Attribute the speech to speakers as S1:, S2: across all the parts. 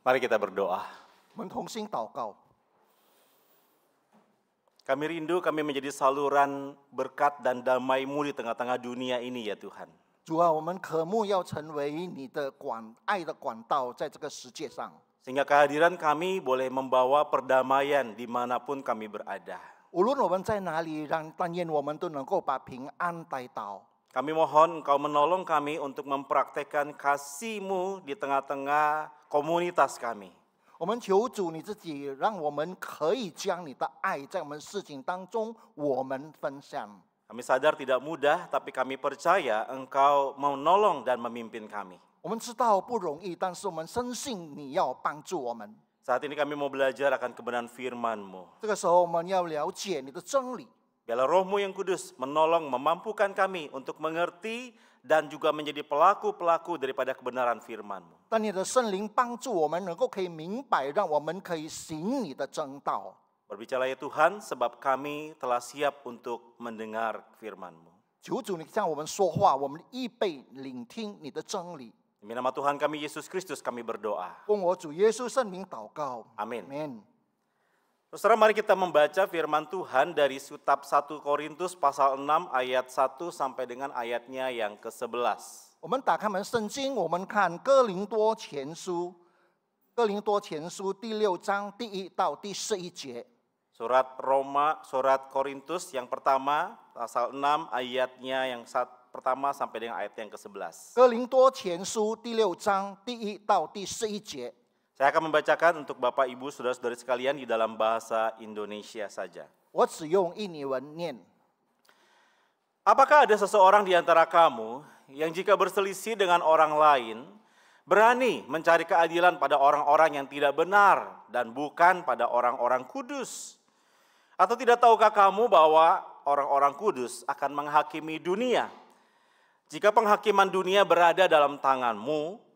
S1: Mari kita berdoa.
S2: 我们同心祷告。
S1: Kami rindu kami menjadi saluran berkat dan damai-Mu di tengah-tengah dunia ini ya Tuhan.
S2: 主啊，我们渴慕要成为你的爱的管道，在这个世界上。
S1: Sehingga kehadiran kami boleh membawa perdamaian dimanapun kami berada.
S2: 无论我们在哪里，但愿我们都能够把平安带到。
S1: Kami mohon Engkau menolong kami untuk mempraktekkan kasih-Mu di tengah-tengah komunitas kami.
S2: 我们求主你自己，让我们可以将你的爱在我们事情当中，我们分享。
S1: Kami sadar tidak mudah, tapi kami percaya Engkau menolong dan memimpin kami.
S2: 我们知道不容易，但是我们深信你要帮助我们。
S1: Saat ini kami mau belajar akan kebenaran firman-Mu.
S2: 这个时候，我们要了解你的真理。
S1: Biarlah Roh-Mu yang kudus menolong, memampukan kami untuk mengerti dan juga menjadi pelaku-pelaku daripada kebenaran firman-Mu.
S2: 但你的圣灵帮助我们，能够可以明白，让我们可以行你的真道。
S1: Berbicara ya Tuhan, sebab kami telah siap untuk mendengar firman-Mu.
S2: 求主你向我们说话，我们预备聆听你的真理。
S1: Demi nama Tuhan kami Yesus Kristus kami berdoa.
S2: 奉我主耶稣圣名祷告，
S1: Amin.
S2: Amin。
S1: Saudara, mari kita membaca firman Tuhan dari kitab 1 Korintus pasal 6 ayat 1 sampai dengan ayatnya yang ke-11.
S2: 我们打开门圣经，我们看哥林多前书第6章第1到第11节。
S1: Surat Korintus yang pertama, pasal 6 ayatnya yang pertama sampai dengan ayat yang ke-11.
S2: 哥林多前书第6章第1到第11节。
S1: Saya akan membacakan untuk Bapak, Ibu, Saudara-saudari sekalian di dalam bahasa Indonesia saja.
S2: 我只用印尼文念。
S1: Apakah ada seseorang di antara kamu yang jika berselisih dengan orang lain, berani mencari keadilan pada orang-orang yang tidak benar dan bukan pada orang-orang kudus? Atau tidak tahukah kamu bahwa orang-orang kudus akan menghakimi dunia? Jika penghakiman dunia berada dalam tanganmu,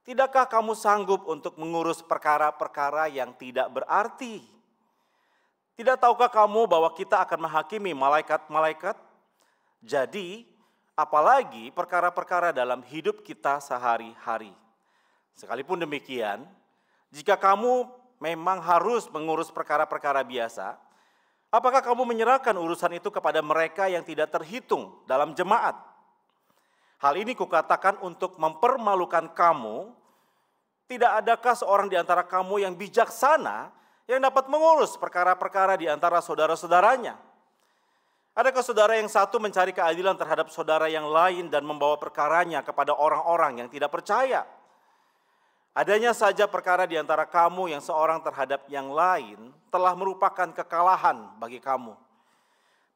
S1: tidakkah kamu sanggup untuk mengurus perkara-perkara yang tidak berarti? Tidak tahukah kamu bahwa kita akan menghakimi malaikat-malaikat? Jadi, apalagi perkara-perkara dalam hidup kita sehari-hari. Sekalipun demikian, jika kamu memang harus mengurus perkara-perkara biasa, apakah kamu menyerahkan urusan itu kepada mereka yang tidak terhitung dalam jemaat? Hal ini kukatakan untuk mempermalukan kamu. Tidak adakah seorang di antara kamu yang bijaksana yang dapat mengurus perkara-perkara di antara saudara-saudaranya? Adakah saudara yang satu mencari keadilan terhadap saudara yang lain dan membawa perkaranya kepada orang-orang yang tidak percaya? Adanya saja perkara di antara kamu yang seorang terhadap yang lain telah merupakan kekalahan bagi kamu.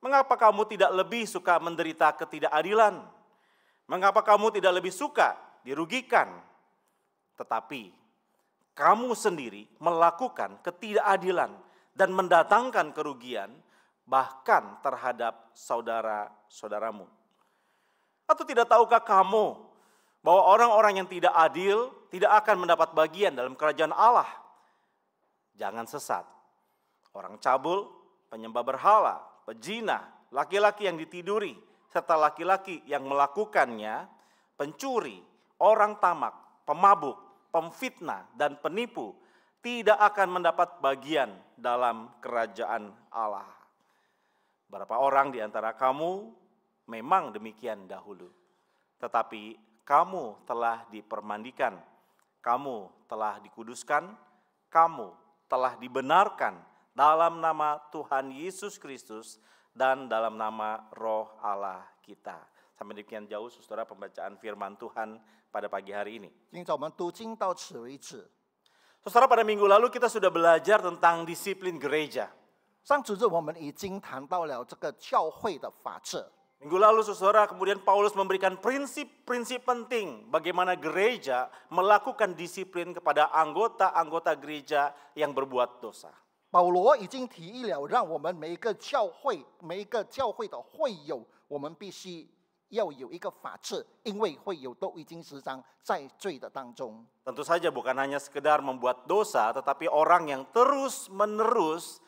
S1: Mengapa kamu tidak lebih suka menderita ketidakadilan? Mengapa kamu tidak lebih suka dirugikan? Tetapi kamu sendiri melakukan ketidakadilan dan mendatangkan kerugian bahkan terhadap saudara-saudaramu. Atau tidak tahukah kamu bahwa orang-orang yang tidak adil tidak akan mendapat bagian dalam kerajaan Allah? Jangan sesat. Orang cabul, penyembah berhala, pezina, laki-laki yang ditiduri, serta laki-laki yang melakukannya, pencuri, orang tamak, pemabuk, pemfitnah, dan penipu tidak akan mendapat bagian dalam kerajaan Allah. Berapa orang di antara kamu memang demikian dahulu, tetapi kamu telah dipermandikan, kamu telah dikuduskan, kamu telah dibenarkan dalam nama Tuhan Yesus Kristus dan dalam nama Roh Allah kita. Sampai demikian jauh saudara pembacaan firman Tuhan pada pagi hari ini. Saudara, pada minggu lalu kita sudah belajar tentang disiplin gereja.
S2: 上主日我们已经谈到了这个教会的法则。
S1: Minggu lalu saudara kemudian Paulus memberikan prinsip-prinsip penting bagaimana gereja melakukan disiplin kepada anggota-anggota gereja yang berbuat dosa.
S2: 保罗已经提议了，让我们每一个教会的会友，我们必须要有一个法则，因为会友都已经时常在罪的当中。
S1: Tentu saja bukan hanya sekedar membuat dosa, tetapi orang yang terus-menerus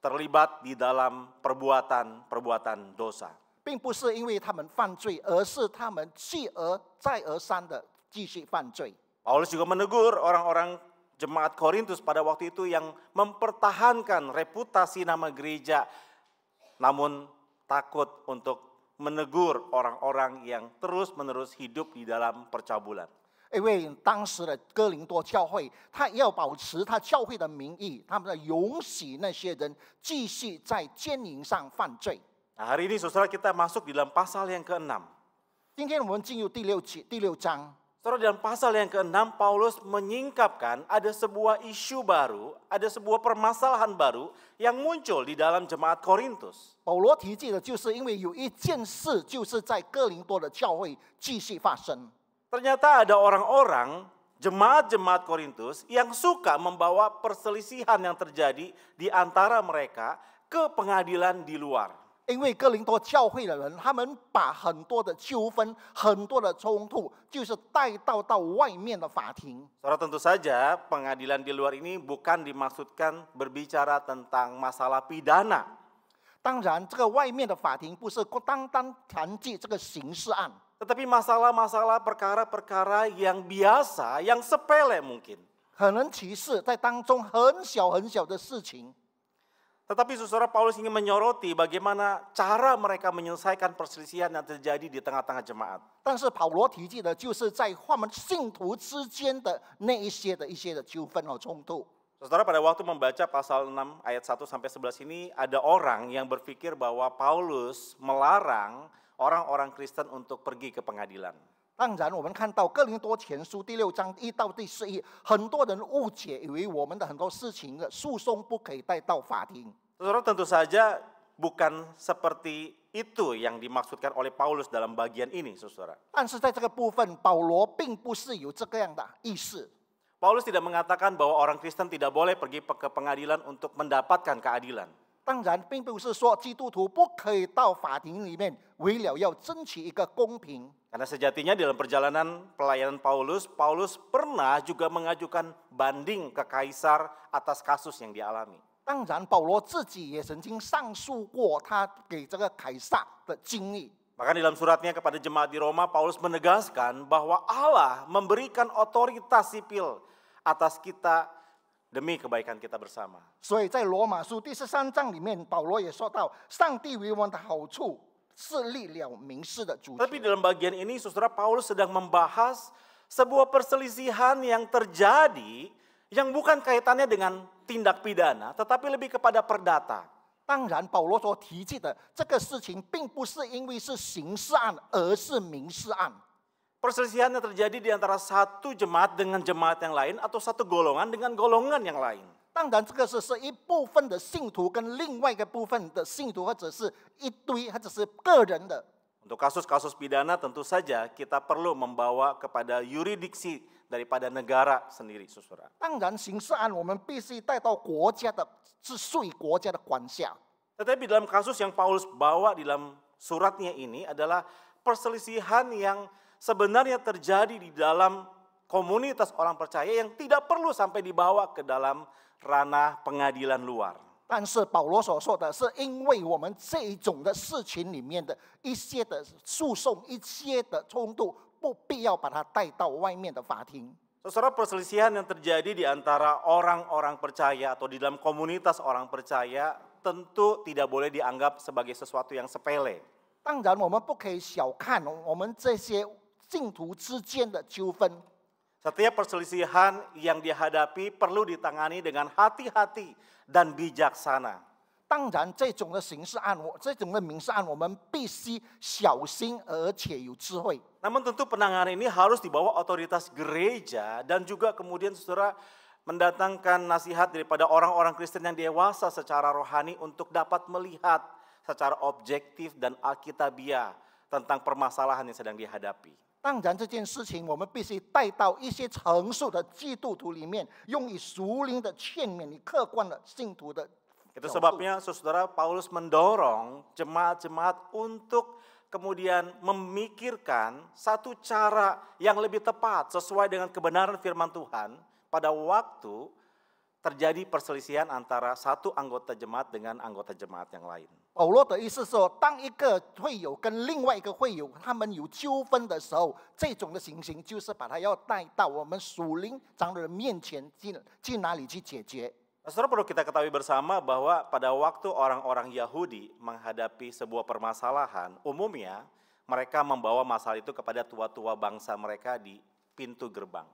S1: terlibat di dalam perbuatan dosa.
S2: 并不是因为他们犯罪，而是他们继而再而三的继续犯罪。
S1: Paulus juga menegur orang-orang jemaat Korintus pada waktu itu yang mempertahankan reputasi nama gereja, namun takut untuk menegur orang-orang yang terus-menerus hidup di dalam percabulan.
S2: 因为当时的哥林多教会，他要保持他教会的名义，他们要容许那些人继续在奸淫上犯罪。
S1: Nah, hari ini saudara kita masuk di dalam pasal yang ke-6.
S2: 今天我们进入第6章。
S1: Saudara, dalam pasal yang ke-6 Paulus menyingkapkan ada sebuah isu baru, ada sebuah permasalahan baru yang muncul di dalam jemaat Korintus.
S2: 保罗提及的就是因为有一件事，就是在哥林多的教会继续发生。
S1: Ternyata ada orang-orang, jemaat-jemaat Korintus yang suka membawa perselisihan yang terjadi di antara mereka ke pengadilan di luar.
S2: 因为哥林多教会的人，他们把很多的纠纷、很多的冲突，就是带到外面的法庭。
S1: Saudara, tentu saja pengadilan di luar ini bukan dimaksudkan berbicara tentang masalah pidana.
S2: 当然，这个外面的法庭不是单单谈及这个刑事案，
S1: Tetapi masalah-masalah perkara-perkara yang biasa, yang sepele mungkin.
S2: 可能其实在当中很小很小的事情。
S1: Tetapi saudara, Paulus ingin menyoroti bagaimana cara mereka menyelesaikan perselisihan yang terjadi di tengah-tengah jemaat.
S2: 但是保罗提及的就是在他们信徒之间的那一些的纠纷和冲突。
S1: Saudara, pada waktu membaca pasal 6 ayat 1 sampai 11 ini ada orang yang berpikir bahwa Paulus melarang orang-orang Kristen untuk pergi ke pengadilan.
S2: 当然，我们看到哥林多前书第6章1到第11，很多人误解，以为我们的很多事情的诉讼不可以带到法庭。
S1: Saudara, tentu saja bukan seperti itu yang dimaksudkan oleh Paulus dalam bagian ini, saudara.
S2: 但是在这个部分，保罗并不是有这个样的意思。
S1: Paulus tidak mengatakan bahwa orang Kristen tidak boleh pergi ke pengadilan untuk mendapatkan keadilan.
S2: 当然，并不是说基督徒不可以到法庭里面，为了要争取一个公平。
S1: Karena sejatinya dalam perjalanan pelayanan Paulus pernah juga mengajukan banding ke kaisar atas kasus yang dialami.
S2: 当然，保罗自己也曾经上诉过他给这个凯撒的经历。
S1: Bahkan dalam suratnya kepada jemaat di Roma, Paulus menegaskan bahwa Allah memberikan otoritas sipil atas kita demi kebaikan kita bersama.
S2: 所以在罗马书第13章里面，保罗也说到，上帝为我们的好处是立了民事的主
S1: Tapi
S2: 权。
S1: dalam bagian ini, saudara, Paulus sedang membahas sebuah perselisihan yang terjadi yang bukan kaitannya dengan tindak pidana, tetapi lebih kepada perdata.
S2: 当然，保罗所提及的这个事情，并不是因为是刑事案，而是民事案。
S1: Perselisihan yang terjadi di antara satu jemaat dengan jemaat yang lain atau satu golongan dengan golongan yang lain.
S2: 当然，这个是一部分的信徒跟另外一个部分的信徒，或者是一堆，或者是个人的。
S1: Untuk kasus-kasus pidana tentu saja kita perlu membawa kepada yuridiksi daripada negara sendiri, saudara.
S2: 当然，刑事案我们必须带到国家的，是属于国家的管辖。
S1: Tetapi dalam kasus yang Paulus bawa di dalam suratnya ini adalah perselisihan yang sebenarnya terjadi di dalam komunitas orang percaya yang tidak perlu sampai dibawa ke dalam ranah pengadilan luar.
S2: 但是保罗所说的是，因为我们这一种的事情里面的一些的诉讼、一些的冲突，不必要把它带到外面的法庭。
S1: Saudara, perselisihan yang terjadi di antara orang-orang percaya atau di dalam komunitas orang percaya tentu tidak boleh dianggap sebagai sesuatu yang sepele.
S2: 当然，我们不可以小看我们这些信徒之间的纠纷。
S1: Setiap perselisihan yang dihadapi perlu ditangani dengan hati-hati dan bijaksana.
S2: 当然，这种的刑事案，这种的民事案，我们必须小心而且有智慧。
S1: Namun tentu penanganan ini harus di bawah otoritas gereja dan juga kemudian saudara mendatangkan nasihat daripada orang-orang Kristen yang dewasa secara rohani untuk dapat melihat secara objektif dan alkitabiah tentang permasalahan yang sedang dihadapi.
S2: 当然，这件事情我们必须带到一些成熟的基督徒里面，用以属灵的劝勉，以客观的信徒的。
S1: Itu sebabnya saudara Paulus mendorong jemaat-jemaat untuk kemudian memikirkan satu cara yang lebih tepat sesuai dengan kebenaran firman Tuhan pada waktu terjadi perselisihan antara satu anggota jemaat dengan anggota jemaat yang lain.
S2: 保罗的意思说，当一个会友跟另外一个会友他们有纠纷的时候，这种的情形就是把他要带到我们属灵长老的面前去哪里去解决。
S1: Saudara, perlu kita ketahui bersama bahwa pada waktu orang-orang Yahudi menghadapi sebuah permasalahan, umumnya mereka membawa masalah itu kepada tua-tua bangsa mereka di pintu gerbang.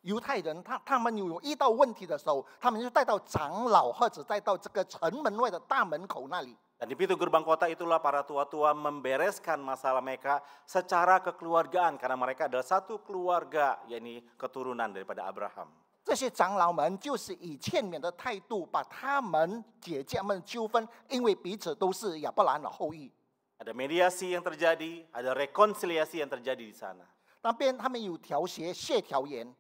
S2: 犹太人他们有遇到问题的时候，他们就带到长老或者带到这个城门外的大门口那里。
S1: Dan di pintu gerbang kota itulah para tua-tua membereskan masalah mereka secara kekeluargaan karena mereka adalah satu keluarga, yakni keturunan daripada Abraham.
S2: 这些长老们就是以劝勉的态度把他们解决他们的纠纷，因为彼此都是亚伯兰的后裔。
S1: Ada mediasi yang terjadi, ada rekonsiliasi yang terjadi di sana.
S2: 那边他们有协调员，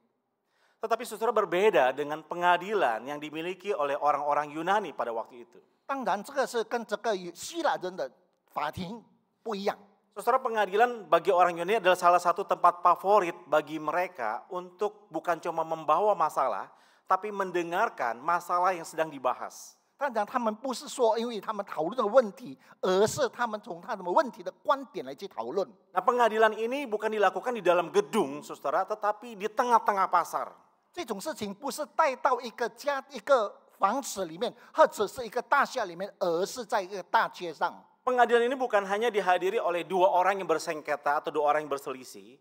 S1: Tetapi saudara, berbeda dengan pengadilan yang dimiliki oleh orang-orang Yunani pada waktu itu.
S2: 当然这个是跟这个希腊人的法庭不一样。
S1: Saudara, pengadilan bagi orang Yunani adalah salah satu tempat favorit bagi mereka untuk bukan cuma membawa masalah, tapi mendengarkan masalah yang sedang dibahas.
S2: 当然，他们不是说因为他们讨论这个问题，而是他们从他们问题的观点来去讨论。
S1: Nah, pengadilan ini bukan dilakukan di dalam gedung, saudara, tetapi di tengah-tengah pasar.
S2: 这种事情不是带到一个房子里面，或者是一个大厦里面，而是在一个大街上。
S1: Pengadilan ini bukan hanya dihadiri oleh dua orang yang bersengketa atau dua orang yang berselisih,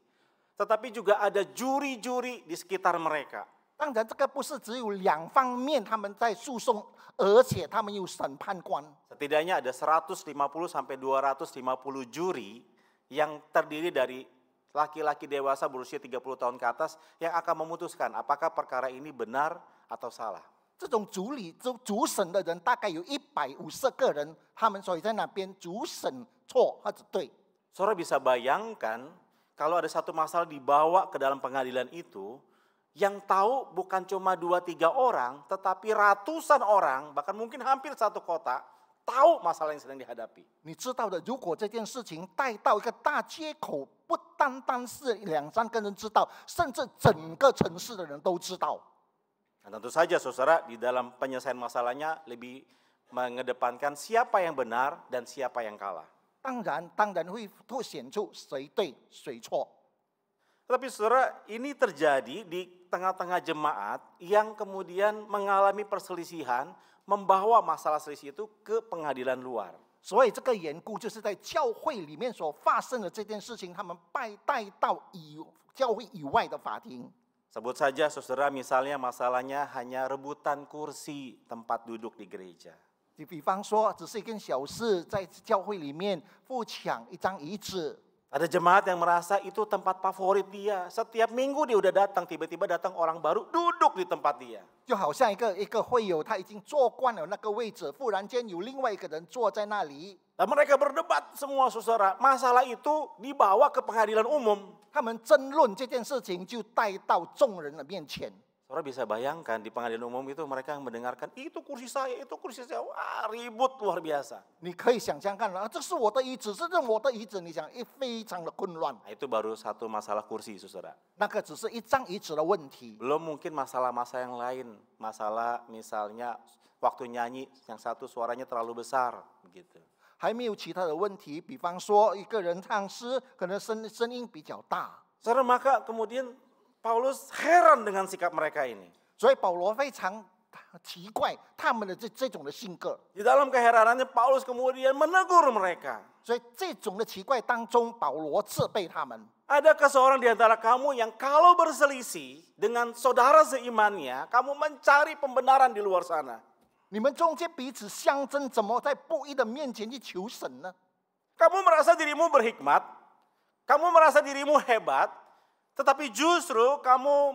S1: tetapi juga ada juri-juri di sekitar mereka.
S2: 当然，这个不是只有两方面他们在诉讼，而且他们有审判官。
S1: Setidaknya ada 150 sampai 250 juri yang terdiri dari laki-laki dewasa berusia 30 tahun ke atas yang akan memutuskan apakah perkara ini benar atau salah.
S2: 这种主审的人大概有150个人，他们所以在那边主审错或者对。
S1: Saudara bisa bayangkan kalau ada satu masalah dibawa ke dalam pengadilan itu, yang tahu bukan cuma 2-3 orang, tetapi ratusan orang, bahkan mungkin hampir satu kota, tahu masalah yang sedang dihadapi.
S2: 你知道的，如果这件事情带到一个大街口，不单单是2-3个人知道，甚至整个城市的人都知道。
S1: Dan tentu saja saudara, di dalam penyelesaian masalahnya lebih mengedepankan siapa yang benar dan siapa yang kalah.
S2: 当然会凸显出谁对谁错。
S1: Tetapi saudara, ini terjadi di tengah-tengah jemaat yang kemudian mengalami perselisihan, membawa masalah selisih itu ke pengadilan luar.
S2: 所以这个缘故，就是在教会里面所发生的这件事情，他们带到教会以外的法庭。
S1: Sebut saja saudara, misalnya masalahnya hanya rebutan kursi tempat duduk di gereja.
S2: 你比方说，只是一件小事，在教会里面互抢一张椅子。
S1: Ada jemaat yang merasa itu tempat favorit dia. Setiap minggu dia udah datang, tiba-tiba datang orang baru duduk di tempat dia.
S2: 就好像一个会友，他已经坐惯了那个位置，忽然间有另外一个人坐在那里。
S1: Dan mereka berdebat semua saudara. Masalah itu dibawa ke pengadilan umum.
S2: 他们争论这件事情，就带到众人的面前。
S1: Saudara bisa bayangkan di pengadilan umum itu mereka yang mendengarkan itu kursi saya, itu kursi saya. Wah, ribut luar biasa.
S2: 你可以想象看啊，这是我的椅子，这是我的椅子，你想，非常的混乱。
S1: Nah, itu baru satu masalah kursi saudara.
S2: 那个只是一张椅子的问题。
S1: Belum mungkin masalah-masalah yang lain. Masalah misalnya waktu nyanyi yang satu suaranya terlalu besar begitu.
S2: 还没有其他的问题，比方说一个人唱诗，可能声音比较大。
S1: Saudara, maka kemudian Paulus heran dengan sikap mereka ini.
S2: 所以保罗非常奇怪他们的这种的性格。
S1: Di dalam keheranannya Paulus kemudian menegur mereka.
S2: 所以这种的奇怪当中，保罗责备他们。
S1: Adakah seorang di antara kamu yang kalau berselisih dengan saudara seimannya, kamu mencari pembenaran di luar sana?
S2: 你们中间彼此相争，怎么在不义的面前去求神呢？
S1: Kamu merasa dirimu berhikmat, kamu merasa dirimu hebat, tetapi justru kamu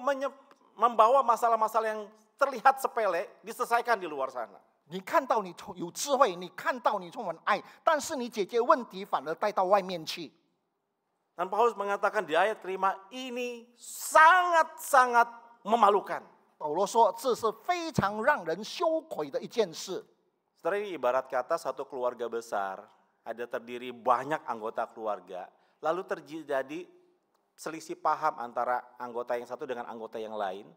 S1: membawa masalah-masalah yang terlihat sepele diselesaikan di luar sana.
S2: 你看到你有智慧，你看到你充满爱，但是你解决问题反而带到外面去。
S1: Dan Paulus mengatakan di ayat kelima, ini sangat-sangat memalukan.
S2: 保罗说，这是非常让人羞愧的一件事。
S1: Saudara, ini ibarat kata satu keluarga besar, ada terdiri banyak anggota keluarga, lalu terjadi selisih paham antara anggota yang satu dengan anggota yang lain.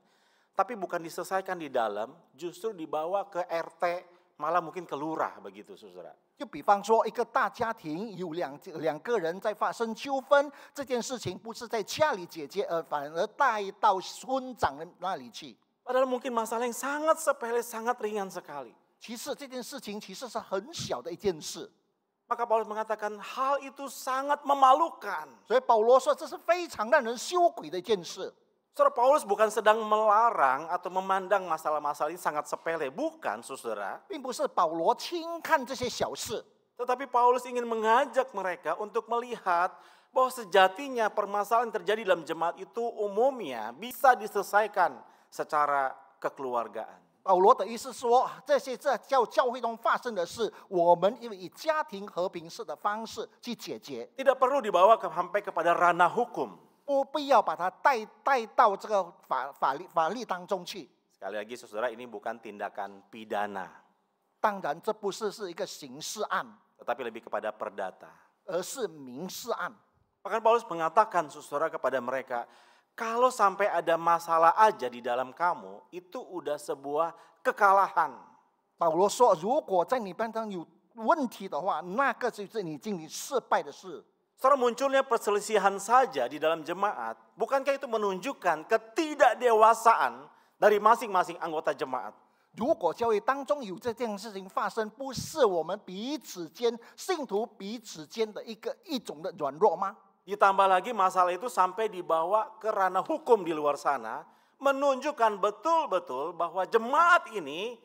S1: tapi bukan diselesaikan di dalam, justru dibawa ke RT, malah mungkin ke lurah begitu, saudara.
S2: 就比方说，一个大家庭有两个人在发生纠纷，这件事情不是在家里解决，反而带到村长那里去。
S1: Padahal mungkin masalah yang sangat sepele, sangat ringan sekali.
S2: 其实这件事情其实是很小的一件事，
S1: Maka Paulus mengatakan hal itu sangat memalukan.
S2: 所以保罗说这是非常让人羞愧的一件事。
S1: Saudara, Paulus bukan sedang melarang atau memandang masalah-masalah ini sangat sepele. Bukan, saudara.
S2: 并不是保罗轻看这些小事，
S1: Tetapi Paulus ingin mengajak mereka untuk melihat bahwa sejatinya permasalahan yang terjadi dalam jemaat itu umumnya bisa diselesaikan secara kekeluargaan.
S2: 保罗的意思说，这些在教会中发生的事，我们以家庭和平式的方式去解决，
S1: Tidak perlu dibawa sampai kepada ranah hukum.
S2: 不必要把它带到这个法律当中去。
S1: Sekali lagi, saudara, ini bukan tindakan pidana,
S2: 当然，这不是一个刑事案，
S1: tetapi lebih kepada perdata.
S2: 而是民事案。
S1: Bahkan Paulus mengatakan, saudara, kepada mereka, kalau sampai ada masalah aja di dalam kamu, itu udah sebuah kekalahan.
S2: 保罗说，如果在你当中有问题的话，那个就是你经历失败的事。
S1: Saudara, munculnya perselisihan saja di dalam jemaat, bukankah itu menunjukkan ketidakdewasaan dari masing-masing anggota jemaat?
S2: 如果教会当中有这件事情发生，不是我们信徒彼此间的一种的软弱吗？
S1: Ditambah lagi masalah itu sampai dibawa ke ranah hukum di luar sana, menunjukkan betul-betul bahwa jemaat ini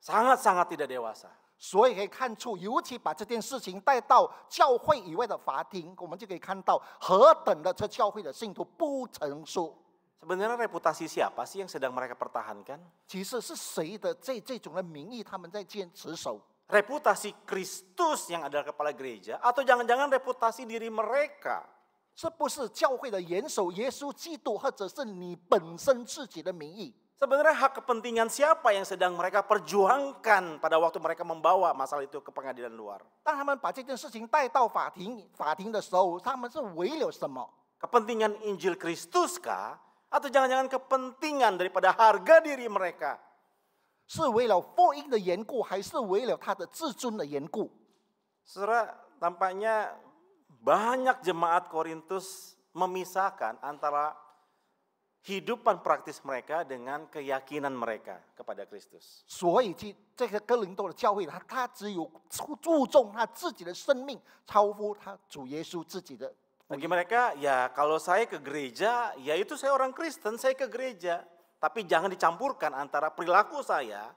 S1: sangat-sangat tidak dewasa.
S2: 所以可以看出，尤其把这件事情带到教会以外的法庭，我们就可以看到何等的这教会的信徒不成熟。
S1: Sebenarnya reputasi siapa sih yang sedang mereka pertahankan?
S2: 其实是谁的这种的名义，他们在坚持守？
S1: Reputasi Kristus yang adalah kepala gereja, atau jangan-jangan reputasi diri mereka?
S2: 是不是教会的元首耶稣基督，或者是你本身自己的名义？
S1: Sebenarnya hak kepentingan siapa yang sedang mereka perjuangkan pada waktu mereka membawa masalah itu ke pengadilan luar?
S2: 当他们把这件事情带到法庭的时候，他们是为了什么？
S1: Kepentingan Injil Kristus kah? Atau jangan-jangan kepentingan daripada harga diri mereka?
S2: 是为了福音的缘故，还是为了他的自尊的缘故？
S1: Saudara, tampaknya banyak jemaat Korintus memisahkan antara hidupan praktis mereka dengan keyakinan mereka kepada Kristus.
S2: 所以这个哥林多的教会，他只有注重他自己的生命，超乎他主耶稣自己的。
S1: Bagi mereka, ya kalau saya ke gereja, ya itu saya orang Kristen, saya ke gereja. Tapi jangan dicampurkan antara perilaku saya,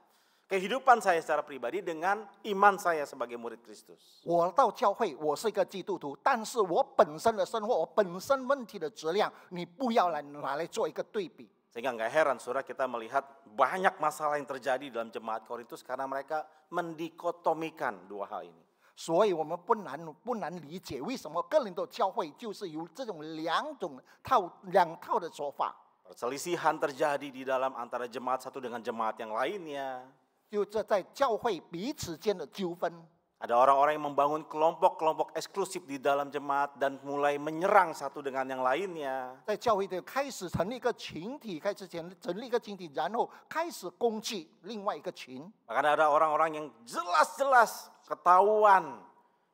S1: kehidupan saya secara pribadi dengan iman saya sebagai murid Kristus.
S2: 我到教会，我是一个基督徒，但是我本身的生活，我本身问题的质量，你不要拿来做一个对比。
S1: Sehingga nggak heran saudara kita melihat banyak masalah yang terjadi dalam jemaat Korintus karena mereka mendikotomikan dua hal ini.
S2: 所以我们不难理解为什么哥林多教会就是有这种两套的说法。
S1: Perselisihan terjadi di dalam antara jemaat satu dengan jemaat yang lainnya.
S2: 就这在教会彼此间的纠纷，
S1: Ada orang-orang yang membangun kelompok-kelompok eksklusif di dalam jemaat dan mulai menyerang satu dengan yang lainnya.
S2: 在教会的开始成立一个群体，成立一个群体，然后开始攻击另外一个群。
S1: Bahkan ada orang-orang yang jelas-jelas ketahuan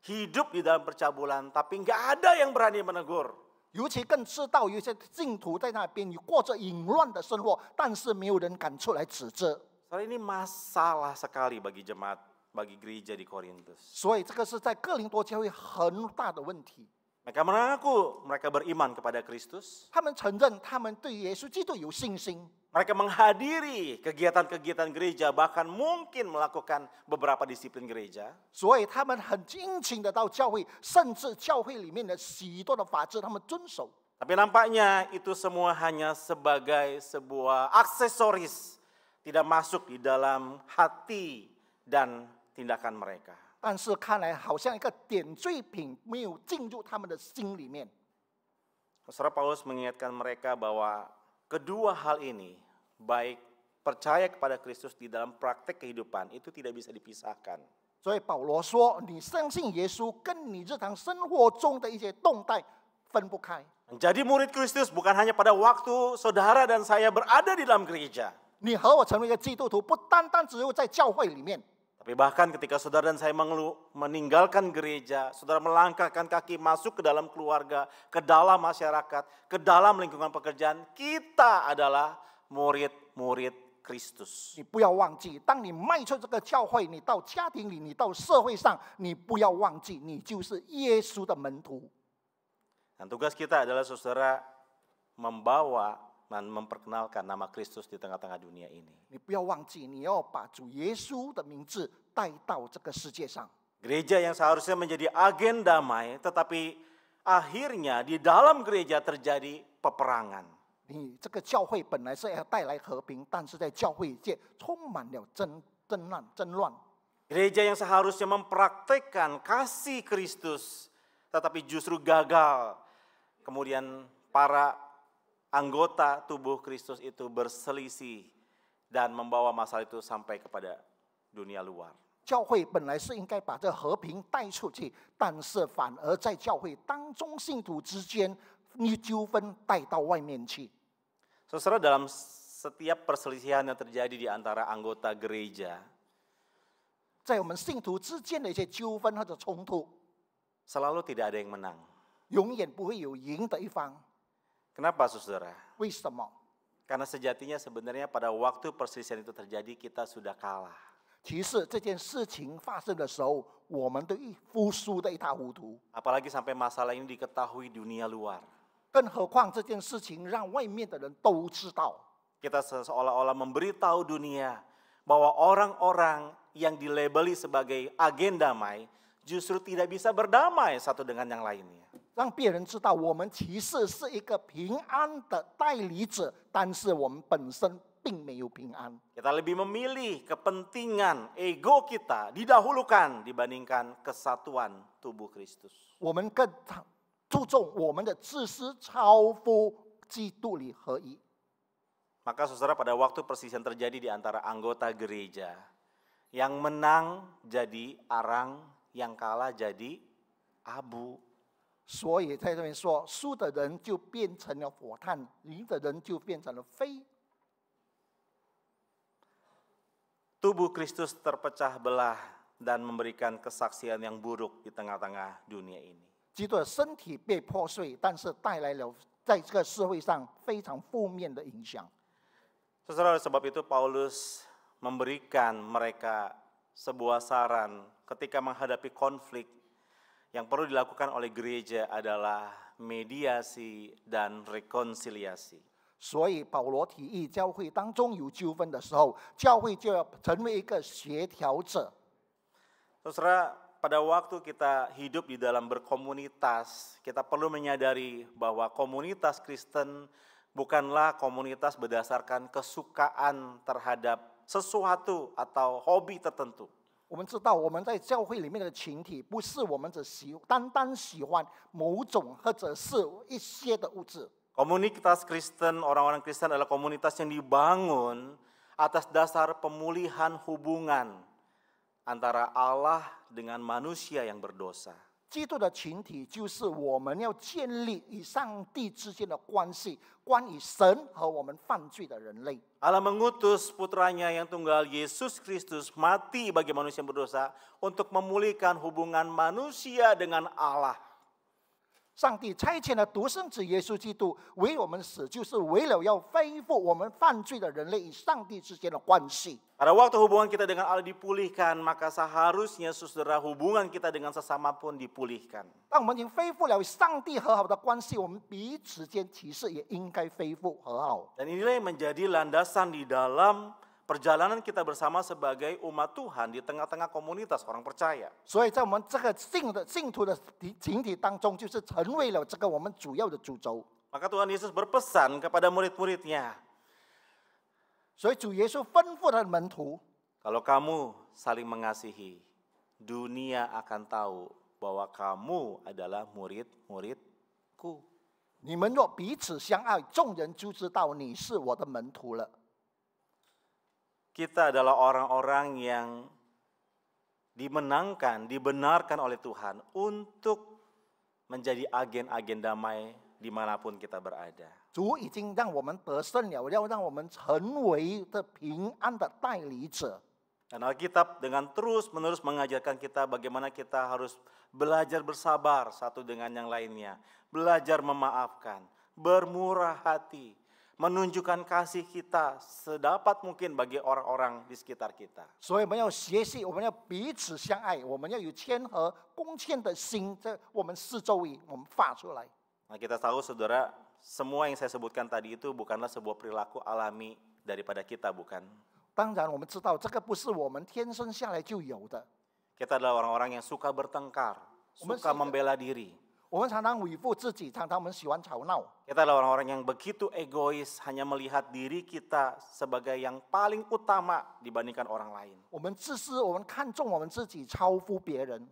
S1: hidup di dalam percabulan, tapi nggak ada yang berani menegur.
S2: 尤其更知道有一些信徒在那边过着淫乱的生活，但是没有人敢出来指责。
S1: Soalnya ini masalah sekali bagi jemaat, bagi gereja di Korintus.
S2: 所以这个是在哥林多教会很大的问题。
S1: Mereka mengaku mereka beriman kepada Kristus.
S2: 他们承认他们对耶稣基督有信心，
S1: Mereka menghadiri kegiatan-kegiatan gereja, bahkan mungkin melakukan beberapa disiplin gereja.
S2: 所以他们很殷勤的到教会，甚至教会里面的许多的法制他们遵守。
S1: Tapi nampaknya itu semua hanya sebagai sebuah aksesoris, tidak masuk di dalam hati dan tindakan mereka.
S2: 但是看来好像一个点缀品，没有进入他们的心里面。
S1: Saudara Paulus mengingatkan mereka bahwa kedua hal ini, baik percaya kepada Kristus di dalam praktek kehidupan, itu tidak bisa dipisahkan.
S2: 所以保罗说：“你相信耶稣，跟你日常生活中的一些动态分不开。”
S1: Menjadi murid Kristus bukan hanya pada waktu saudara dan saya berada di dalam gereja.
S2: 你和我成为一个基督徒，不单单只有在教会里面，
S1: Tapi bahkan ketika saudara dan saya meninggalkan gereja, saudara melangkahkan kaki masuk ke dalam keluarga, ke dalam masyarakat, ke dalam lingkungan pekerjaan, kita adalah murid-murid Kristus.
S2: 你不要忘记，当你迈出这个教会，你到家庭里，你到社会上，你不要忘记，你就是耶稣的门徒。
S1: Dan tugas kita adalah saudara membawa dan memperkenalkan nama Kristus di tengah-tengah dunia ini.
S2: 你不要忘记，你要把主耶稣的名字带到这个世界上。
S1: Gereja yang seharusnya menjadi agen damai, tetapi akhirnya di dalam gereja terjadi peperangan.
S2: 你这个教会本来是要带来和平，但是在教会界充满了争乱。
S1: Gereja yang seharusnya mempraktekkan kasih Kristus, tetapi justru gagal. Kemudian para anggota tubuh Kristus itu berselisih dan membawa masalah itu sampai kepada dunia luar.
S2: 教会本来是应该把这和平带出去，但是反而在教会当中信徒之间纠纷带到外面去。
S1: Saudara, dalam setiap perselisihan yang terjadi di antara anggota gereja,
S2: 在我们信徒之间的一些纠纷或者冲突，
S1: selalu tidak ada yang menang.
S2: 永远不会有赢的一方。
S1: Kenapa, saudara?
S2: 为什么？
S1: Karena sejatinya sebenarnya pada waktu perselisihan itu terjadi kita sudah kalah.
S2: 其实这件事情发生的时候，我们都服输得一塌糊涂。
S1: Apalagi sampai masalah ini diketahui dunia luar.
S2: 更何况这件事情让外面的人都知道。
S1: Kita seolah-olah memberitahu dunia bahwa orang-orang yang dilabeli sebagai agen damai justru tidak bisa berdamai satu dengan yang lainnya.
S2: 让别人知道我们其实是一个平安的代理者，但是我们本身并没有平安。
S1: Kita lebih memilih kepentingan ego kita didahulukan dibandingkan kesatuan tubuh Kristus.
S2: 我们更注重我们的自私，超乎基督里合一。
S1: Maka saudara, pada waktu perselisihan terjadi di antara anggota gereja, yang menang jadi arang, yang kalah jadi abu.
S2: 所以在这边说，输的人就变成了火炭，赢的人就变成了飞。
S1: Tubuh Kristus terpecah belah dan memberikan kesaksian yang buruk di tengah-tengah dunia ini.
S2: 基督的身体被破碎，但是带来了在这个社会上非常负面的影响。
S1: Saudara, oleh sebab itu Paulus memberikan mereka sebuah saran ketika menghadapi konflik. Yang perlu dilakukan oleh gereja adalah mediasi dan rekonsiliasi.
S2: 所以保罗提议，教会当中有纠纷的时候，教会就要成为一个协调者。
S1: Saudara, pada waktu kita hidup di dalam berkomunitas, kita perlu menyadari bahwa komunitas Kristen bukanlah komunitas berdasarkan kesukaan terhadap sesuatu atau hobi tertentu.
S2: 我们知道，我们在教会里面的群体，不是我们只单单喜欢某种或者是一些的物质。
S1: Komunitas Kristen, orang-orang Kristen adalah komunitas yang dibangun atas dasar pemulihan hubungan antara Allah dengan manusia yang berdosa.
S2: 基督的群体就是我们要建立与上帝之间的关系，关于神和我们犯罪的人类。
S1: Allah mengutus putranya yang tunggal Yesus Kristus mati bagi manusia yang berdosa untuk memulihkan hubungan manusia dengan Allah.
S2: 上帝差遣了独生子耶稣基督为我们死，就是为了要恢复我们犯罪的人类与上帝之间的关系。
S1: Pada waktu hubungan kita dengan Allah dipulihkan, maka seharusnya saudara hubungan kita dengan sesama pun dipulihkan.
S2: 当我们已经恢复了与上帝和好的关系，我们彼此间其实也应该恢复和好。
S1: Dan inilah yang menjadi landasan di dalam perjalanan kita bersama sebagai umat Tuhan di tengah-tengah komunitas orang percaya.
S2: 所以在我们这个信徒的群体当中，就是成为了这个我们主要的主轴。
S1: Maka Tuhan Yesus berpesan kepada murid-muridnya,
S2: 所以主耶稣吩咐他的门徒，
S1: kalau kamu saling mengasihi, dunia akan tahu bahwa kamu adalah murid-muridku.
S2: 你们若彼此相爱，众人就知道你是我的门徒了。
S1: Kita adalah orang-orang yang dibenarkan oleh Tuhan untuk menjadi agen-agen damai dimanapun kita berada.
S2: 主已经让我们得胜了，要让我们成为这平安的代理者。
S1: Dan Alkitab dengan terus-menerus mengajarkan kita bagaimana kita harus belajar bersabar satu dengan yang lainnya, belajar memaafkan, bermurah hati, menunjukkan kasih kita sedapat mungkin bagi orang-orang di sekitar kita.
S2: 所以我们要学习，我们要彼此相爱，我们要有谦和、恭谦的心，在我们四周围我们发出来。
S1: Nah, kita tahu saudara, semua yang saya sebutkan tadi itu bukanlah sebuah perilaku alami daripada kita, bukan?
S2: 当然，我们知道这个不是我们天生下来就有的。
S1: Kita adalah orang-orang yang suka bertengkar, suka membela diri.
S2: 我们常常维护自己，常常我们喜欢吵闹。
S1: Kita adalah orang-orang yang begitu egois, hanya melihat diri kita sebagai yang paling utama dibandingkan orang lain.
S2: 我们自私，我们看重我们自己，超乎别人。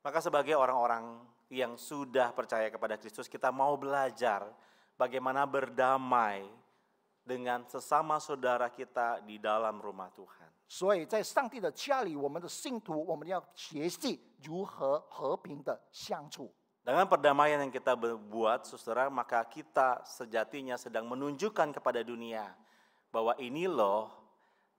S1: Maka sebagai orang-orang yang sudah percaya kepada Kristus, kita mau belajar bagaimana berdamai dengan sesama saudara kita di dalam rumah Tuhan.
S2: 所以在上帝的家里，我们的信徒，我们要学习如何和平的相处。
S1: Dengan perdamaian yang kita buat, saudara, maka kita sejatinya sedang menunjukkan kepada dunia bahwa ini loh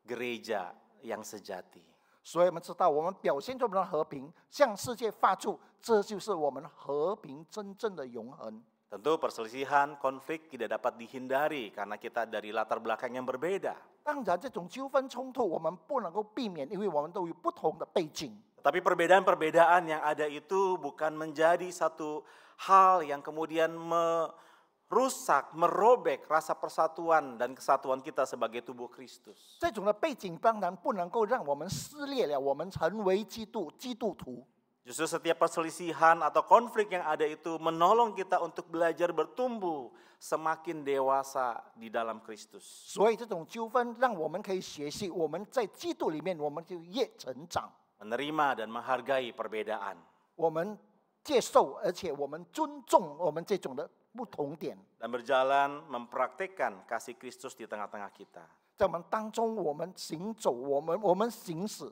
S1: gereja yang sejati.
S2: 所以我们知道，我们表现出我们的和平，向世界发出，这就是我们和平真正的永恒。
S1: Tentu perselisihan, konflik tidak dapat dihindari karena kita dari latar belakang yang berbeda.
S2: 当然，这种纠纷冲突我们不能够避免，因为我们都有不同的背景。
S1: Tapi perbedaan-perbedaan yang ada itu bukan menjadi satu hal yang kemudian merusak, merobek rasa persatuan dan kesatuan kita sebagai tubuh Kristus.
S2: 这种的背景当然不能够让我们撕裂了，我们成为基督徒。
S1: Justru setiap perselisihan atau konflik yang ada itu menolong kita untuk belajar bertumbuh semakin dewasa di dalam Kristus.
S2: 所以这种纠纷让我们可以学习，我们在基督里面，我们就越成长。
S1: Menerima dan menghargai perbedaan.
S2: 我们接受，而且我们尊重我们这种的不同点。
S1: Dan berjalan mempraktikkan kasih Kristus di tengah-tengah kita.
S2: 在我们当中，我们行走，我们行使。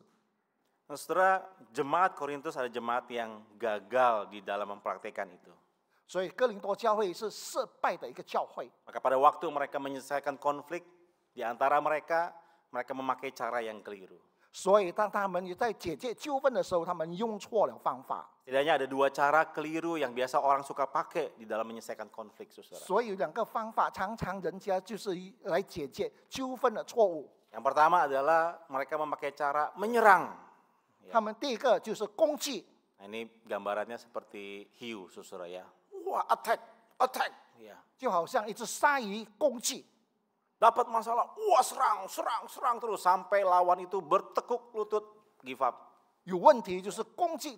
S1: Nah, saudara, jemaat Korintus ada jemaat yang gagal di dalam mempraktikkan itu.
S2: 所以哥林多教会是失败的一个教会。
S1: Maka pada waktu mereka menyelesaikan konflik di antara mereka, mereka memakai cara yang keliru.
S2: 所以当他们在解决纠纷的时候，他们用错了方法。
S1: Setidaknya ada dua cara keliru yang biasa orang suka pakai di dalam menyelesaikan konflik, saudara.
S2: 所以有两个方法，常常人家就是来解决纠纷的错误。
S1: Yang pertama adalah mereka memakai cara menyerang.
S2: 他们第一个就是攻击，
S1: Nah, ini gambarannya seperti hiu, saudara ya. Wah, attack. Ya.
S2: 就好像一只鲨鱼攻击。
S1: Dapat masalah, wah serang terus sampai lawan itu bertekuk lutut, give up.
S2: 有问题就是攻击，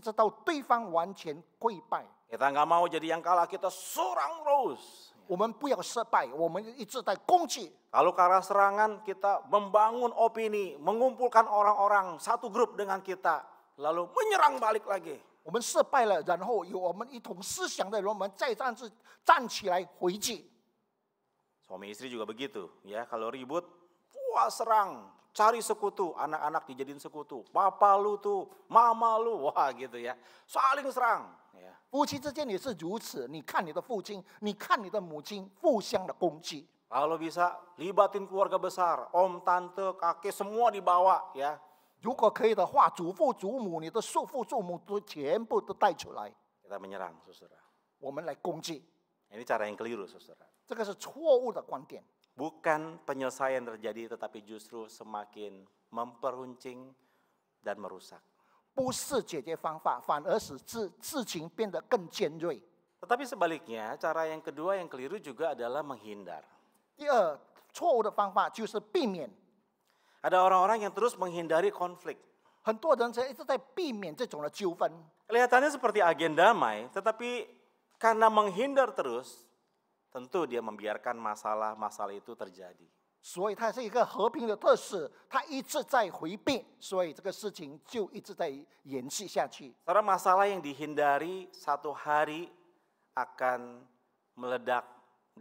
S2: 直到对方完全溃败。
S1: Kita nggak mau jadi yang kalah, kita serang terus.
S2: 我们不要失败，我们一直在攻击。
S1: Kalau ke arah serangan, kita membangun opini, mengumpulkan orang-orang satu grup dengan kita, lalu menyerang balik lagi.
S2: 我们失败了，然后有我们一同思想的人，我们再站起来回击。
S1: Suami istri juga begitu, ya. Kalau ribut, wah serang, cari sekutu, anak-anak dijadiin sekutu. Papa lu tuh, mama lu, wah gitu ya. Saling serang. Ya.
S2: 夫妻之间也是如此，你看你的父亲，你看你的母亲，互相的攻击。
S1: Kalau bisa libatin keluarga besar, om, tante, kakek semua dibawa ya.
S2: 如果可以的话，祖父祖母、你的叔父祖母都全部都带出来，
S1: Kita menyerang, saudara.
S2: 我们来攻击。
S1: Ini cara yang keliru, saudara.
S2: 这个是错误的观点。
S1: Bukan penyelesaian terjadi, tetapi justru semakin memperuncing dan merusak.
S2: 不是解决方法，反而使事情变得更尖锐。
S1: Tetapi sebaliknya, cara yang kedua yang keliru juga adalah menghindar.
S2: 第二，错误的方法就是避免。
S1: Ada orang-orang yang terus menghindari konflik.
S2: 很多人一直在避免这种的纠纷，
S1: Kelihatannya seperti agen damai, tetapi karena menghindar terus, tentu dia membiarkan masalah-masalah itu terjadi.
S2: 所以它是一个和平的特质，它一直在回避，所以这个事情就一直在延续下去。
S1: Karena masalah yang dihindari satu hari akan meledak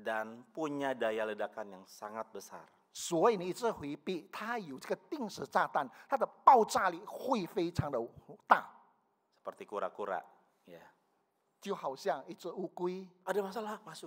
S1: dan punya daya ledakan yang sangat besar.
S2: 所以你一直回避，它有这个定时炸弹，它的爆炸力会非常的大，
S1: Seperti kura-kura, ya.
S2: 就好像一只乌龟，
S1: Ada masalah, masuk.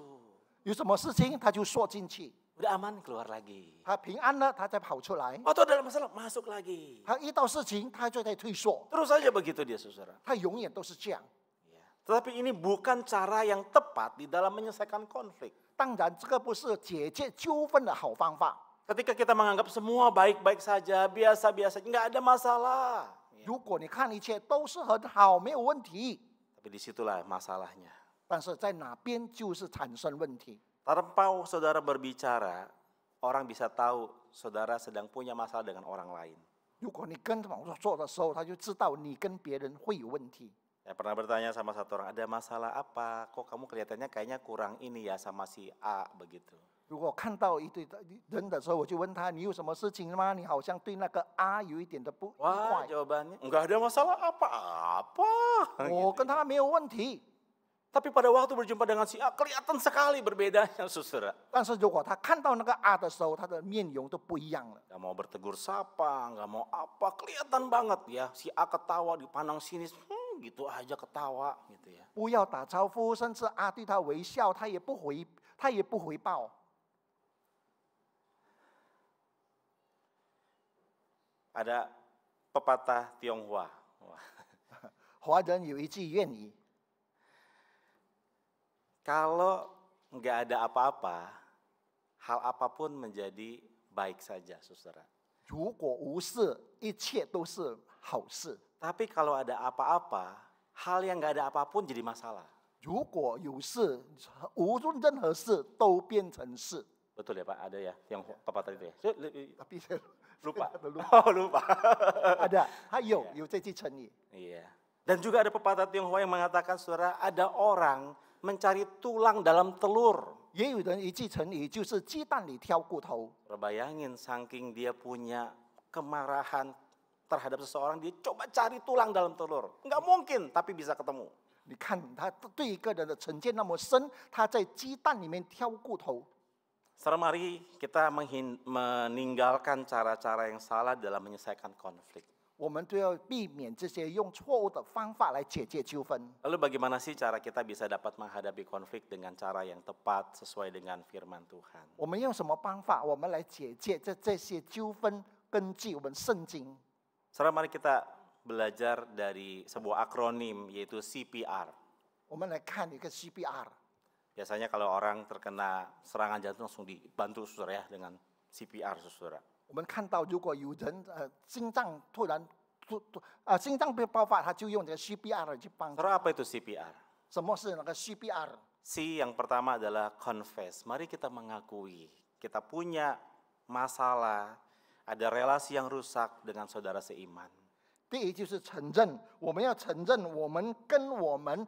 S2: 有什么事情他就缩进去，
S1: Udah aman, keluar lagi.
S2: 他平安了，他再跑出来。
S1: Atau ada masalah, masuk lagi.
S2: 他遇到事情，他就在退缩，
S1: Terus saja begitu dia, saudara.
S2: 他永远都是这样。
S1: Ya. Tetapi ini bukan cara yang tepat di dalam menyelesaikan konflik.
S2: 当然，这个不是解决纠纷的好方法。
S1: Ketika kita menganggap semua baik-baik saja, biasa-biasa, nggak ada masalah.
S2: 如果你看一切都是很好，没有问题，
S1: Tapi disitulah masalahnya.
S2: 但是在哪边就是产生问题。
S1: Tanpa saudara berbicara, orang bisa tahu saudara sedang punya masalah dengan orang lain.
S2: 如果你跟网络做的时候，他就知道你跟别人会有问题。
S1: Saya pernah bertanya sama satu orang, ada masalah apa? Kok kamu kelihatannya kayaknya kurang ini ya sama si A begitu.
S2: 如果看到一堆人的时候，我就问他：你有什么事情吗？你好像对那个A有一点的不愉
S1: Wah
S2: 快。
S1: jawabannya, enggak ada masalah apa-apa.
S2: 我跟他没有问题，
S1: Tapi pada waktu berjumpa dengan si A, kelihatan sekali berbedanya saudara.
S2: 但是如果他看到那个 A 的时候，他的面容都不一样了。
S1: Gak mau bertegur sapa, gak mau apa, kelihatan banget ya. Si A ketawa dipandang sini, gitu aja ketawa gitu ya.
S2: 不要打招呼，甚至 A 对他微笑，他也不回报。
S1: Ada pepatah Tionghoa. Wah.
S2: 华人有一句谚语：
S1: Kalau nggak ada apa-apa, hal apapun menjadi baik saja, saudara.
S2: 如果无事，一切都是好事；
S1: Tapi kalau ada apa-apa, hal yang nggak ada apapun jadi masalah.
S2: 如果有事，无论任何事都变成事。
S1: Betul ya Pak? Ada ya Tionghoa pepatah itu ya?
S2: Tapi
S1: Lupa.
S2: lupa.
S1: Oh lupa.
S2: Ada，他有这句成语。
S1: Iya. Dan juga ada pepatah Tionghoa yang mengatakan, saudara, ada orang mencari tulang dalam telur.
S2: 也有人一句成语，就是鸡蛋里挑骨头。
S1: Bayangin saking dia punya kemarahan terhadap seseorang, dia coba cari tulang dalam telur. Nggak mungkin, tapi bisa ketemu.
S2: 你看他对一个人的成见那么深，他在鸡蛋里面挑骨头。
S1: Saudara, mari kita meninggalkan cara-cara yang salah dalam menyelesaikan konflik.
S2: 我们都要避免这些用错误的方法来解决纠纷。
S1: Lalu bagaimana sih cara kita bisa dapat menghadapi konflik dengan cara yang tepat sesuai dengan firman Tuhan?
S2: 我们用什么方法，我们来解决这些纠纷？根据我们圣经，
S1: Saudara, mari kita belajar dari sebuah akronim yaitu CPR.
S2: 我们来看一个 CPR。
S1: Biasanya kalau orang terkena serangan jantung langsung dibantu saudara ya dengan CPR saudara.
S2: 我们看到，如果有人心脏突然心脏被爆发，他就用这个 CPR 去帮助。
S1: Saudara, apa itu CPR?
S2: 什么是那个 CPR？
S1: C yang pertama adalah confess. Mari kita mengakui kita punya masalah, ada relasi yang rusak dengan saudara seiman.
S2: 第一就是承认，我们要承认我们跟我们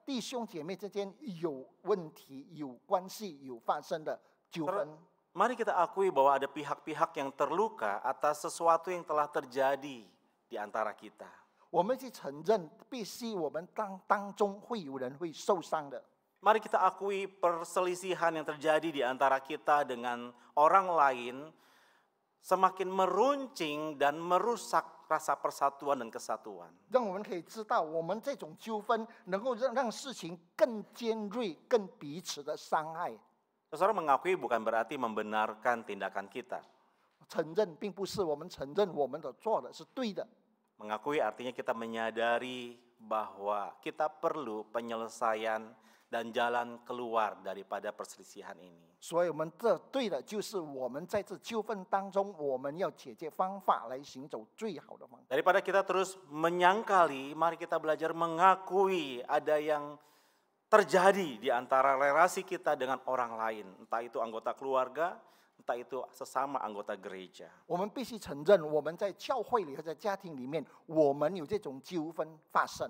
S2: 弟兄姐妹之间有问题、有关系、有发生的纠纷。
S1: Mari kita akui bahwa ada pihak-pihak yang terluka atas sesuatu yang telah terjadi di antara kita.
S2: 我们去承认，必须我们当中会有人会受伤的。
S1: Mari kita akui perselisihan yang terjadi di antara kita dengan orang lain semakin meruncing dan merusak rasa persatuan dan kesatuan.
S2: 让我们可以知道，我们这种纠纷能够让事情更尖锐、更彼此的伤害。
S1: Saudara, mengakui bukan berarti membenarkan tindakan kita.
S2: 承认并不是我们承认我们的做的是对的，
S1: Mengakui artinya kita menyadari bahwa kita perlu penyelesaian dan jalan keluar daripada perselisihan ini.
S2: 所以我们这对的就是我们在这纠纷当中，我们要解决方法来行走最好的方法。
S1: Daripada kita terus menyangkali, mari kita belajar mengakui ada yang terjadi di antara relasi kita dengan orang lain. Entah itu anggota keluarga, entah itu sesama anggota gereja.
S2: 我们必须承认，我们在教会里和在家庭里面，我们有这种纠纷发生。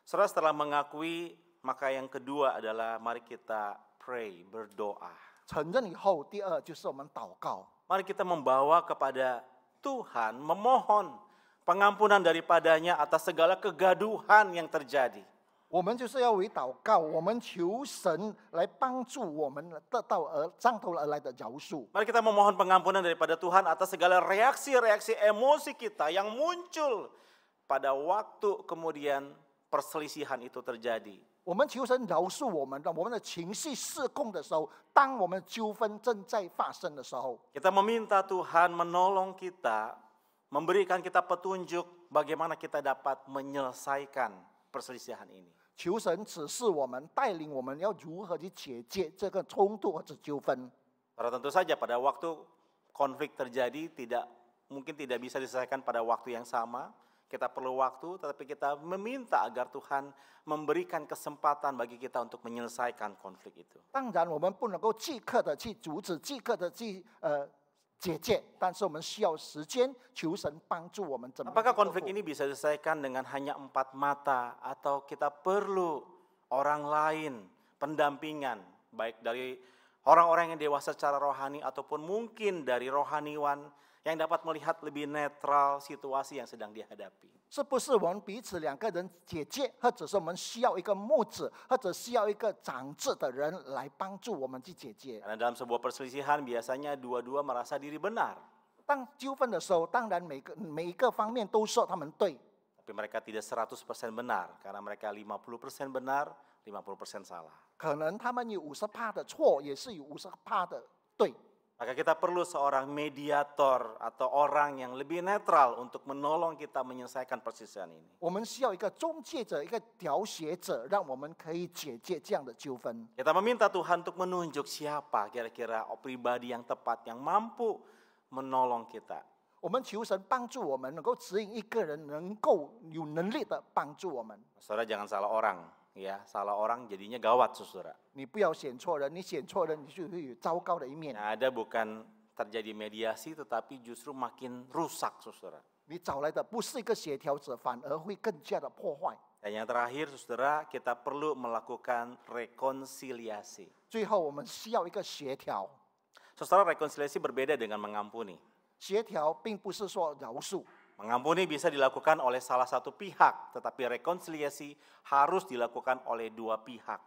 S1: Saudara, setelah mengakui, maka yang kedua adalah mari kita pray, berdoa.
S2: 承认以后，第二就是我们祷告。
S1: Mari kita membawa kepada Tuhan, memohon pengampunan daripadanya atas segala kegaduhan yang terjadi.
S2: 我们就是要为祷告，我们求神来帮助我们得到上头而来的饶恕。
S1: Mari kita memohon pengampunan daripada Tuhan atas segala reaksi-reaksi emosi kita yang muncul pada waktu kemudian perselisihan itu terjadi.
S2: 我们求神饶恕我们，让我们的情绪失控的时候，当我们纠纷正在发生的时候，
S1: Kita meminta Tuhan menolong kita, memberikan kita petunjuk bagaimana kita dapat menyelesaikan perselisihan ini.
S2: 求神指示我们，带领我们要如何去解决这个冲突或者纠纷。
S1: Karena tentu saja pada waktu konflik terjadi mungkin tidak bisa diselesaikan pada waktu yang sama. Kita perlu waktu, tetapi kita meminta agar Tuhan memberikan kesempatan bagi kita untuk menyelesaikan konflik itu.
S2: 当然，我们不能够即刻的去阻止，即刻的去解决，但是我们需要时间，求神帮助我们怎么。
S1: Apakah konflik ini bisa diselesaikan dengan hanya 4 mata atau kita perlu orang lain, pendampingan, baik dari orang-orang yang dewasa secara rohani ataupun mungkin dari rohaniwan yang dapat melihat lebih netral situasi yang sedang dihadapi.
S2: 是不是我们彼此2个人解决，或者是我们需要一个牧者，或者需要一个长智的人来帮助我们去解决？
S1: Karena dalam sebuah perselisihan biasanya dua-dua merasa diri benar.
S2: 当纠纷的时候，当然每一个方面都说他们对，
S1: Tapi mereka tidak 100% benar karena mereka 50% benar, 50% salah.
S2: 可能他们有50%的错，也是有50%的对。
S1: Maka kita perlu seorang mediator atau orang yang lebih netral untuk menolong kita menyelesaikan perselisihan ini.
S2: 我们需要一个中介者，一个调解者，让我们可以解决这样的纠纷。
S1: Kita meminta Tuhan untuk menunjuk siapa kira-kira pribadi yang tepat yang mampu menolong kita.
S2: 我们求神帮助我们，能够指引一个人能够有能力的帮助我们。
S1: Saudara jangan salah orang, ya. Salah orang jadinya gawat, saudara.
S2: 你不要选错人，你选错人，你就会有糟糕的一面。
S1: Yang ada bukan terjadi mediasi, tetapi justru makin rusak, saudara.
S2: 你找来的不是一个协调者，反而会更加的破坏。
S1: Dan yang terakhir, saudara, kita perlu melakukan rekonsiliasi.
S2: 最后，我们需要一个协调。
S1: Saudara, rekonsiliasi berbeda dengan mengampuni.
S2: 协调并不是说饶恕，
S1: Mengampuni bisa dilakukan oleh salah satu pihak, tetapi rekonsiliasi harus dilakukan oleh 2 pihak.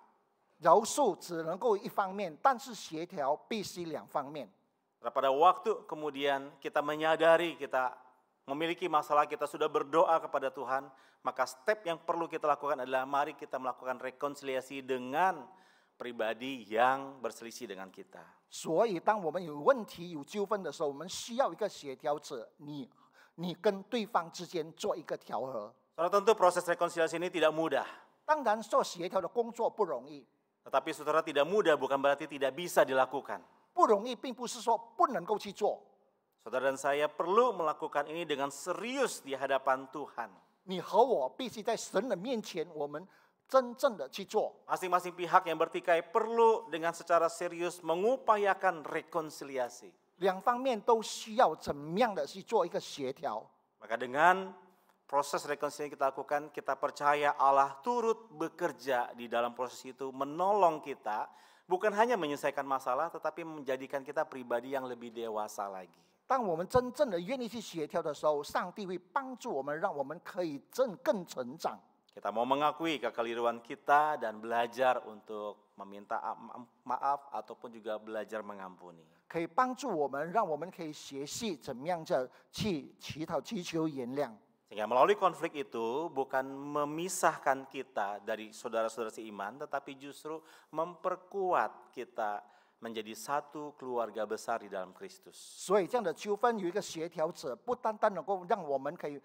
S2: 饶恕只能够一方面，但是协调必须2方面。
S1: Nah, pada waktu kemudian kita menyadari kita memiliki masalah, kita sudah berdoa kepada Tuhan, maka step yang perlu kita lakukan adalah mari kita melakukan rekonsiliasi dengan pribadi yang berselisih dengan kita.
S2: 所以，当我们有问题、有纠纷的时候，我们需要一个协调者，你跟对方之间做一个调和。
S1: Saudara, tentu proses rekonsiliasi ini tidak mudah.
S2: 当然，做协调的工作不容易，
S1: Tetapi saudara, tidak mudah bukan berarti tidak bisa dilakukan.
S2: 不容易并不是说不能够去做。
S1: Saudara dan saya perlu melakukan ini dengan serius di hadapan Tuhan.
S2: 你和我必须在神的面前，我们真正的去做。
S1: Masing-masing pihak yang bertikai perlu dengan secara serius mengupayakan rekonsiliasi.
S2: 2方面都需要怎么样的去做一个协调。
S1: Maka dengan proses rekonsiliasi kita lakukan, kita percaya Allah turut bekerja di dalam proses itu, menolong kita, bukan hanya menyelesaikan masalah, tetapi menjadikan kita pribadi yang lebih dewasa lagi.
S2: 当我们真正的愿意去协调的时候，上帝会帮助我们，让我们可以更成长。
S1: Kita mau mengakui kekeliruan kita dan belajar untuk meminta maaf ataupun juga belajar mengampuni.
S2: 可以帮助我们，让我们可以学习怎么样的去祈求原谅。
S1: Sehingga melalui konflik itu bukan memisahkan kita dari saudara-saudara seiman, tetapi justru memperkuat kita menjadi satu keluarga besar di dalam Kristus.
S2: 所以这样的纠纷有一个协调者，不单单能够让我们可以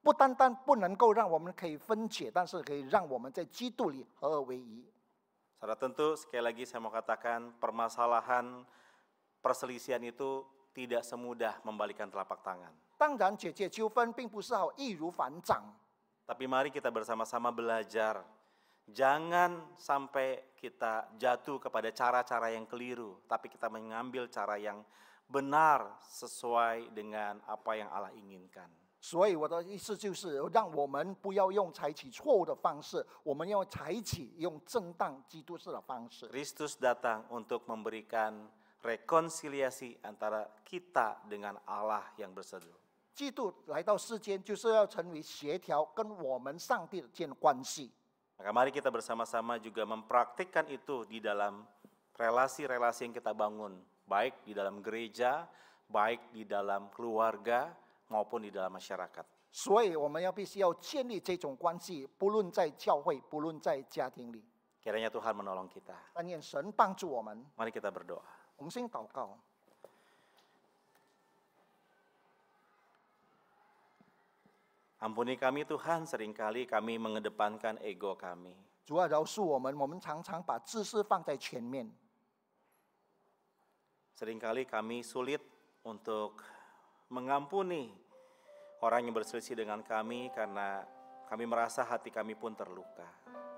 S2: 不单单不能够让我们可以分解，但是可以让我们在基督里合而为一。
S1: Saudara, tentu sekali lagi saya mau katakan permasalahan perselisihan itu tidak semudah membalikan telapak tangan.
S2: 当然，解决纠纷并不是好易如反掌，
S1: Tapi mari kita bersama-sama belajar. Jangan sampai kita jatuh kepada cara-cara yang keliru, tapi kita mengambil cara yang benar sesuai dengan apa yang Allah inginkan.
S2: 所以我的意思就是，让我们不要采取错误的方式，我们要采取用正当基督式的方式。
S1: Kristus datang untuk memberikan rekonsiliasi antara kita dengan Allah yang berseteru.
S2: 基督来到世间，就是要成为协调跟我们上帝的间关系。
S1: Maka mari kita bersama-sama juga mempraktikkan itu di dalam relasi-relasi yang kita bangun, baik di dalam gereja, baik di dalam keluarga, maupun di dalam masyarakat.
S2: 所以我们必须要建立这种关系，不论在教会，不论在家庭里。
S1: Kiranya Tuhan menolong kita.
S2: 但愿神帮助我们。
S1: Mari kita berdoa.
S2: 我们先祷告。
S1: Ampuni kami Tuhan, seringkali kami mengedepankan ego kami.
S2: 主啊，饶恕我们常常把自私放在前面，
S1: Seringkali kami sulit untuk mengampuni orang yang berselisih dengan kami karena kami merasa hati kami pun terluka.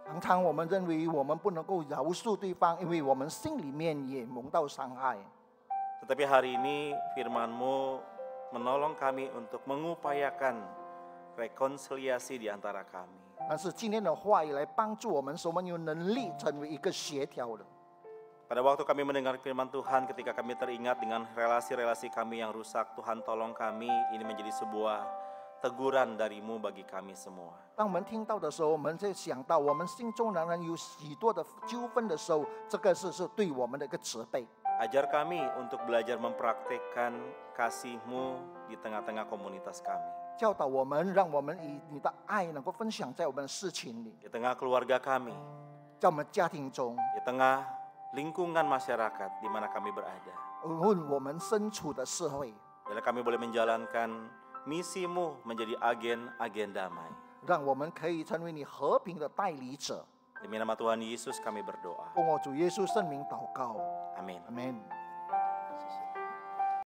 S2: 常常我们认为我们不能够饶恕对方，因为我们心里面也蒙到伤害。
S1: Tetapi hari ini firman-Mu menolong kami untuk mengupayakan rekonsiliasi di antara kami.
S2: 但是今天的话语来帮助我们，使我们有能力成为一个协调的。
S1: Pada waktu kami mendengar firman Tuhan, ketika kami teringat dengan relasi-relasi kami yang rusak, Tuhan tolong kami, ini menjadi sebuah teguran dari-Mu bagi kami semua.
S2: 当我们听到的时候，我们就想到我们心中仍然有许多的纠纷的时候，这个是对我们的一个责备。
S1: Ajar kami untuk belajar mempraktikkan kasih-Mu di tengah-tengah komunitas kami.
S2: 教导我们，让我们以你的爱能够分享在我们的事情里，
S1: Di tengah keluarga kami,
S2: 在我们家庭中，
S1: di tengah lingkungan masyarakat di mana kami berada.
S2: 无论我们身处的社会，
S1: Bila kami boleh menjalankan misi-Mu menjadi agen-agen damai.
S2: 让我们可以成为你和平的代理者。
S1: Demi nama Tuhan Yesus kami berdoa.
S2: 奉我主耶稣圣名祷告，
S1: Amin.
S2: 阿门。